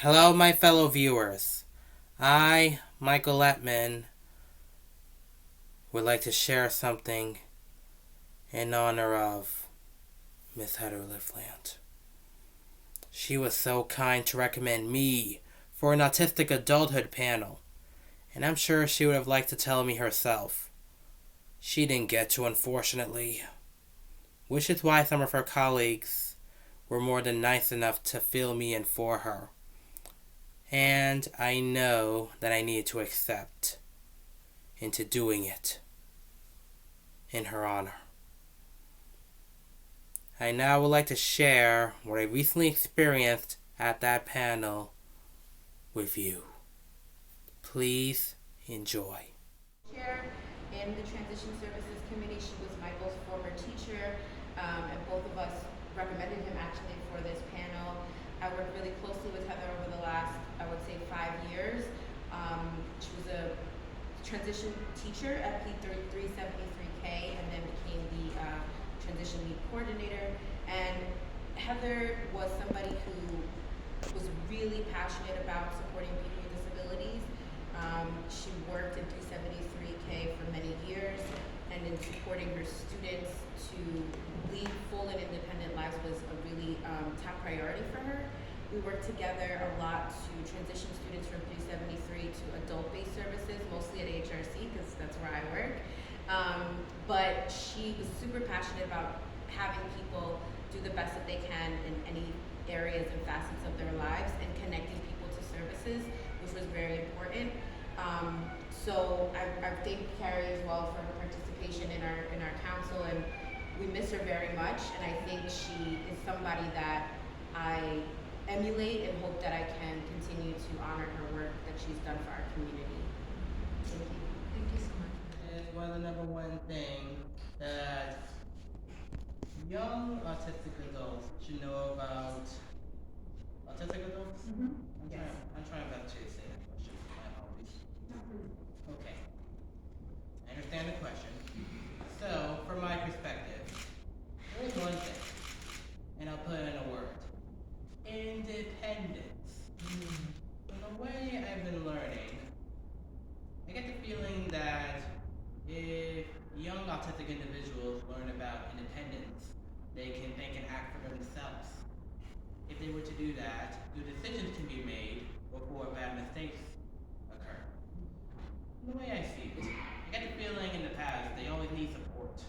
Hello, my fellow viewers. I, Michael Letman, would like to share something in honor of Miss Heather Lifland. She was so kind to recommend me for an Autistic Adulthood panel, and I'm sure she would have liked to tell me herself. She didn't get to, unfortunately, which is why some of her colleagues were more than nice enough to fill me in for her. And I know that I needed to accept into doing it in her honor. I now would like to share what I recently experienced at that panel with you. Please enjoy. Chair in the Transition Services Committee. She was Michael's former teacher, and both of us recommended him actually for this panel. I worked really closely with Heather over the last, I would say, 5 years. She was a transition teacher at P373K and then became the transition lead coordinator. And Heather was somebody who was really passionate about supporting people with disabilities. She worked in 373K for many years, and in supporting her students to lead full and independent lives was a really top priority for her. We worked together a lot to transition students from 373 to adult-based services, mostly at AHRC, because that's where I work. But she was super passionate about having people do the best that they can in any areas and facets of their lives and connecting people to services, which was very important. So I've thanked Carrie as well for her participation in our council, and we miss her very much. And I think she is somebody that I emulate and hope that I can continue to honor her work that she's done for our community. Thank you. Thank you so much. And one of the number one thing that young autistic adults should know about autistic adults? I'm trying my best to say that question. My apologies. Okay. I understand the question. So, from my perspective, there is one thing, and I'll put it in a word. Independence. So the way I've been learning, I get the feeling that if young autistic individuals learn about independence, they can think and act for themselves. If they were to do that, good decisions can be made before bad mistakes occur. The way I see it, I get the feeling in the past they always need support.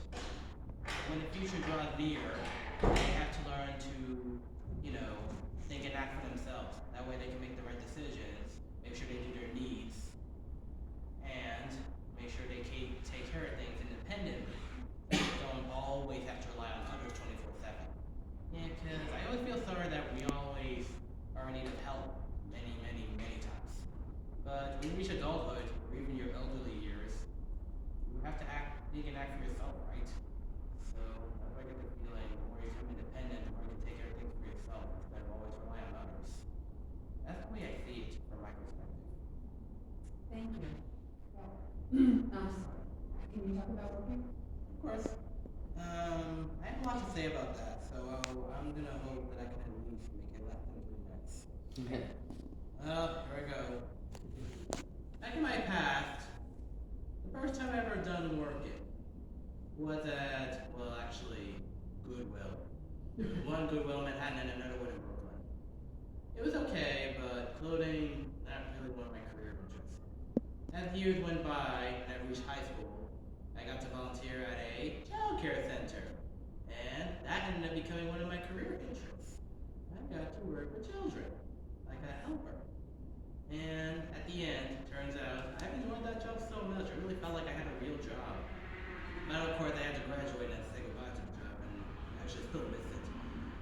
When the future draws near, they have to learn to, think and act for themselves. That way they can make the right decisions, make sure they do their needs, and make sure they can take care of things independently. They don't always have to rely on others 24/7. Yeah, because I always feel sorry that we always are in need of help many, many, many times. But when you reach adulthood, or even your elderly years, you have to think and act for yourself, right? So that's why I get the feeling the more you become independent, the more you can take care of things for yourself instead of always relying on others. That's the way I see it from my perspective. Thank you. I'm sorry. Can you talk about working? Of course. I have a lot to say about that, so I'm gonna hope that I can at least make it less than 3 minutes. Here I go. Back in my past, the first time I ever done working was at, Goodwill. One Goodwill in Manhattan and another one in Brooklyn. It was okay, but clothing, not really one of my career interests. As years went by and I reached high school, I got to volunteer at a child care center. And that ended up becoming one of my career interests. I got to work with children, like a helper. And at the end, turns out, I enjoyed that job so much, I really felt like I had a real job. But of course, I had to graduate and say goodbye to the job, and I actually still miss it.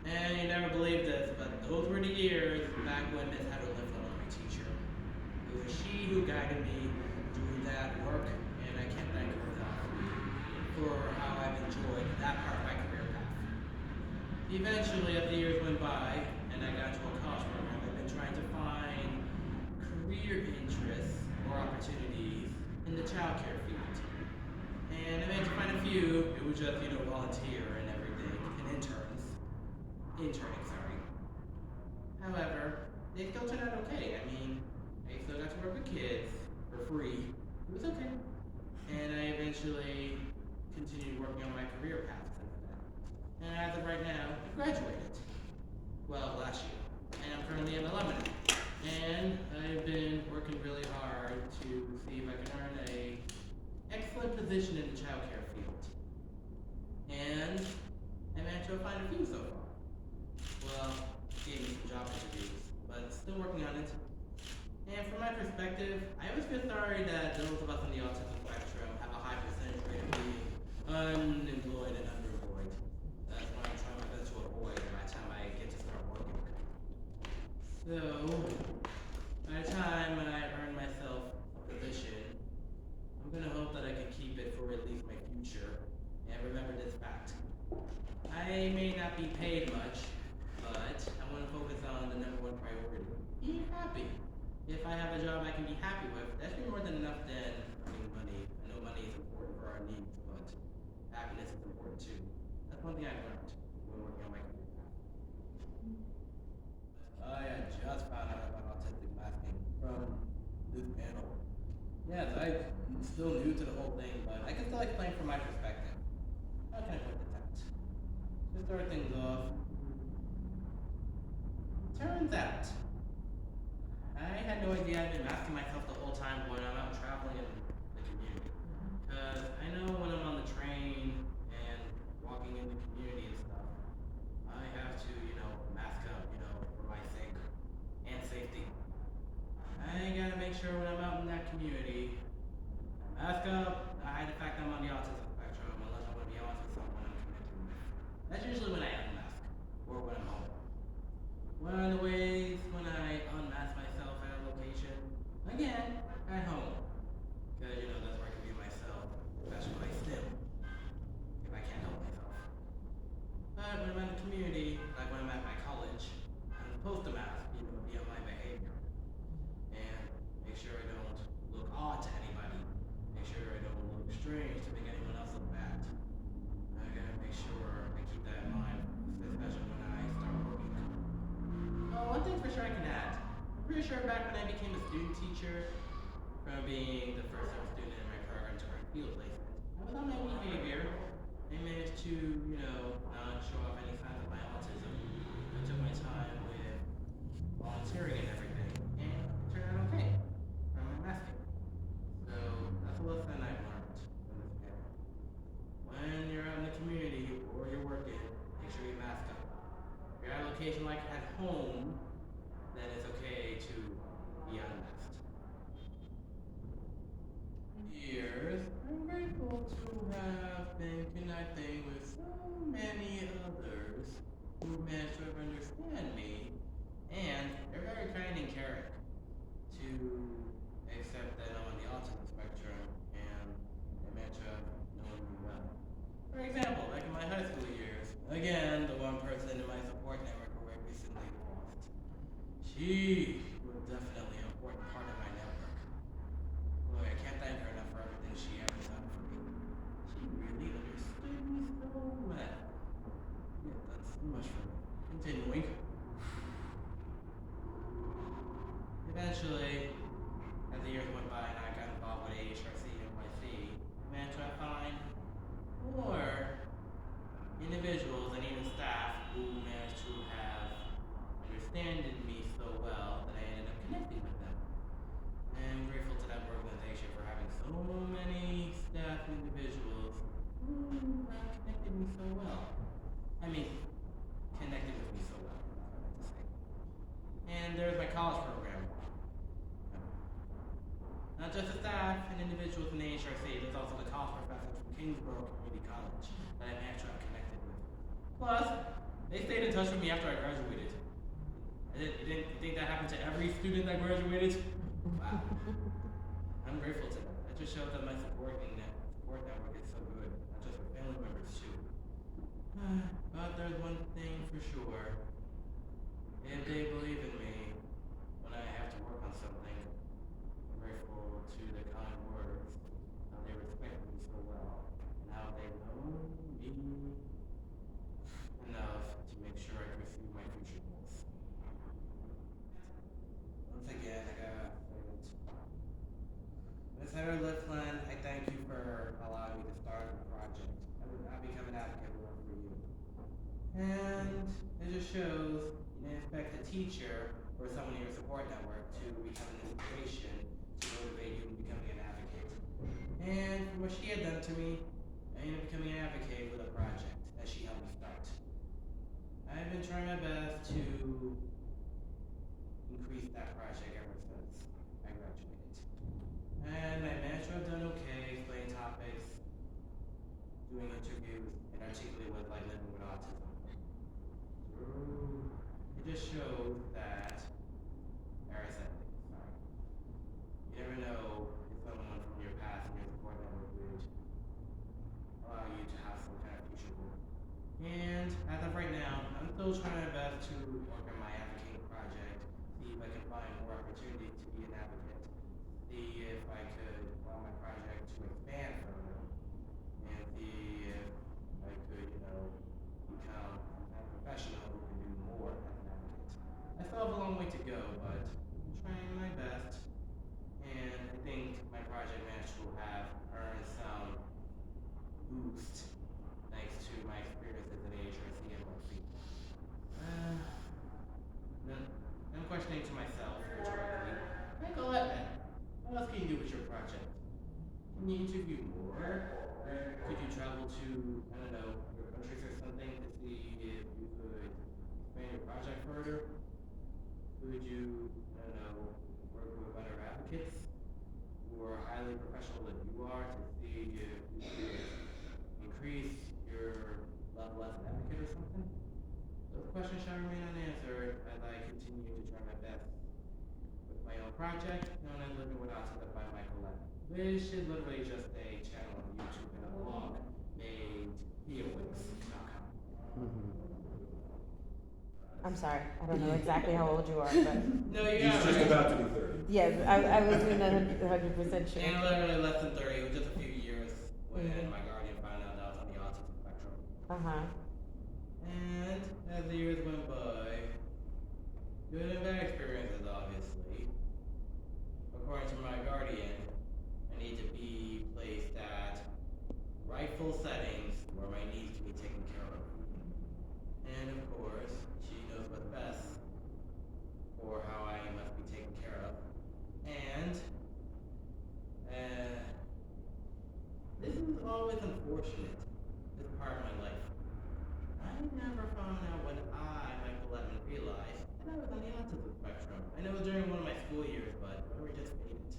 And you never believe this, but those were the years back when Miss Heather Lifland was my teacher. It was she who guided me through that work, and I can't thank her enough for how I've enjoyed that part of my career path. Eventually, as the years went by, and I got to a college program, I've been trying to find career interests or opportunities in the childcare field. And I managed to find a few. It was just, volunteer and everything, and interning, sorry. However, they still turned out okay. I mean, I still got to work with kids for free. It was okay. And I eventually continued working on my career path since then. And as of right now, I graduated. Well, last year. And I'm currently an alumni. And I've been working really hard to see if I can earn a excellent position in the childcare field. And I managed to find a few so far. Well, gave me some job interviews, but still working on it. And from my perspective, I always feel sorry that those of us on the autism spectrum have a high percentage rate of being unemployed and underemployed. That's what I'm trying my best to avoid by the time I get to start working. So, by the time I earn myself a position, I'm gonna hope that I can keep it for at least my future. And remember this fact. I may not be paid much, but I want to focus on the number one priority. Being happy. If I have a job I can be happy with, that should be more than enough than earning money. I know money is important for our needs, but happiness is important too. That's one thing I've learned when working on my career path. I had just found out about autistic masking from this panel. Yes, I'm still new to the whole thing, but I can still explain from my perspective. How can I put this out? To start things off, turns out I had no idea I'd been masking myself the whole time when I'm out traveling in the community. Because I know when I'm on the train and walking in the community and stuff, I have to, mask up, for my sake and safety. I gotta make sure when I'm out in that community, I mask up, I hide the fact that I'm on the autism spectrum unless I want to be honest with someone I'm connected with. That's usually when I unmask or when I'm home. One of the ways when I unmask myself at a location, again, at home. Because, that's where I can be myself, especially when I stim, if I can't help myself. But when I'm in the community, like when I'm at my college, I'm supposed to mask, be on my behavior. And make sure I don't look odd to anybody. Make sure I don't look strange to make anyone else look bad. I gotta make sure I keep that in mind, especially when I start working. Oh, one thing for sure I can add. I'm pretty sure back when I became a student teacher, from being the first ever student in my program to earn field placement, I was on my behavior. I managed to, not show off any signs of my autism. I took my time with volunteering and everything, and it turned out okay from my masking. So that's a lesson I've learned from this panel. When you're out in the community or you're working, make sure you mask up. If you're at a location like at home, then it's okay to be unmasked. Years, I'm grateful to have been connecting with so many others who managed to understand me, and they're very kind and caring to accept that I'm on the autism spectrum and they managed to have known me well. For example, back in my high school years, again, the one person in my support network who I recently lost. She was definitely an important part of my network. Boy, I can't thank her enough for everything she ever done for me. She really understood me so well. She has done so much for me. Continuing. Eventually, as the years went by and I got involved with AHRC NYC, I managed to find more individuals and even staff who managed to have understanded me so well that I ended up connecting with them. And I'm grateful to that organization for having so many staff and individuals who have connected me so well. Connected with me so well, that's what I meant to say. And there's my college program. Not just the staff and individuals in the AHRC, there's also the college professors from Kingsborough Community College that I managed to have connected with. Plus, they stayed in touch with me after I graduated. You think that happened to every student that graduated? Wow. I'm grateful to that. That just shows that my support network is so good, not just with family members too. But there's one thing for sure. If they believe in me when I have to work on something, I'm grateful to the kind words, how they respect me so well, and how they know me enough to make sure I pursue my future goals. And it just shows you didn't expect a teacher or someone in your support network to become an inspiration to motivate you in becoming an advocate. And from what she had done to me, I ended up becoming an advocate with a project that she helped me start. I've been trying my best to increase that project ever since I graduated. And I managed to have done okay, explaining topics, doing interviews, and articulate what it's like living with autism. It just shows that, you never know if someone from your past and your support network would allow you to have some kind of future goal. And as of right now, I'm still trying my best to work on my advocating project, see if I can find more opportunities to be an advocate, see if I could allow my project to expand further, and see if I could, become a professional who can do more as an advocate. I still have a long way to go, but I'm trying my best, and I think my project managed to have earned some boost thanks to my experiences at AHRC and Lifland. Then I'm questioning to myself, rhetorically, Nicole, what else can you do with your project? Can you interview more? Could you travel to, your countries or something to see if you could expand your project further? Could you, work with other advocates who are highly professional than you are to see if you could increase your level as an advocate or something? Those questions shall remain unanswered as I continue to try my best with my own project known as Living with Autism by Michael Levin, which is literally just a channel on YouTube and a blog made neowix.com. I'm sorry, I don't know exactly how old you are, but No, you He's got just right. about to be 30. yeah, I was in 100% sure. And literally less than 30, it was just a few years when my guardian found out that I was on the autism spectrum. And as the years went by, good and bad experiences, obviously. According to my guardian, I need to be placed at rightful settings where my needs can be taken care of. And of course, she knows what's best for how I must be taken care of. And this is always unfortunate, this part of my life. I never found out when Michael Levin, realized that I was on the autism spectrum. I know it was during one of my school years, but I never just made it.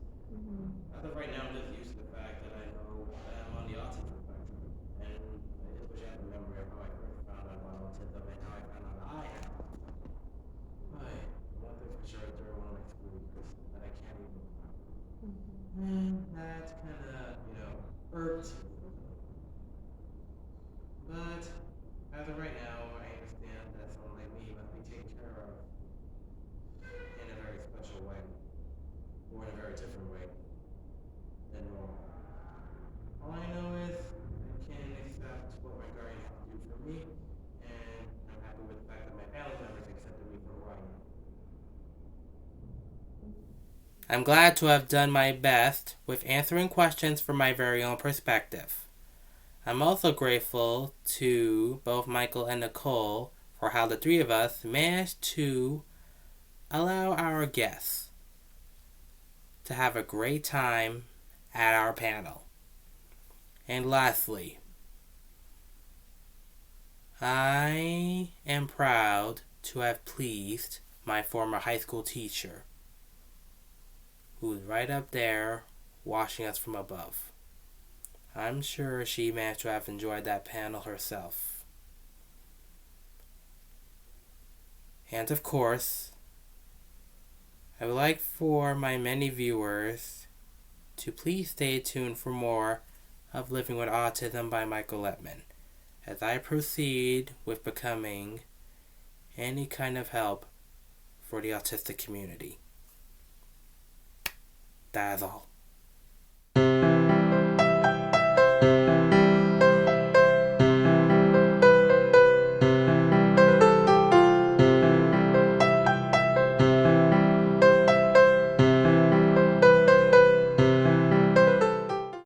As of right now, I'm just used to the fact that I know that I'm on the autism spectrum. And I just wish I had the memory of how I first found out about autism and how I found out I had autism. But one thing for sure, during one of my school years that I can't even remember. And that kind of, irked me. But as of right now, I understand that someone like me must be taken care of in a very special way, or in a very different way than normal. All I know is I can accept what my guardian has to do for me, and I'm happy with the fact that my family members accepted me for who I am. I'm glad to have done my best with answering questions from my very own perspective. I'm also grateful to both Michael and Nicole for how the three of us managed to allow our guests to have a great time at our panel. And lastly, I am proud to have pleased my former high school teacher, who's right up there watching us from above. I'm sure she managed to have enjoyed that panel herself. And of course, I would like for my many viewers to please stay tuned for more of Living with Autism by Michael Lettman as I proceed with becoming any kind of help for the autistic community. That is all.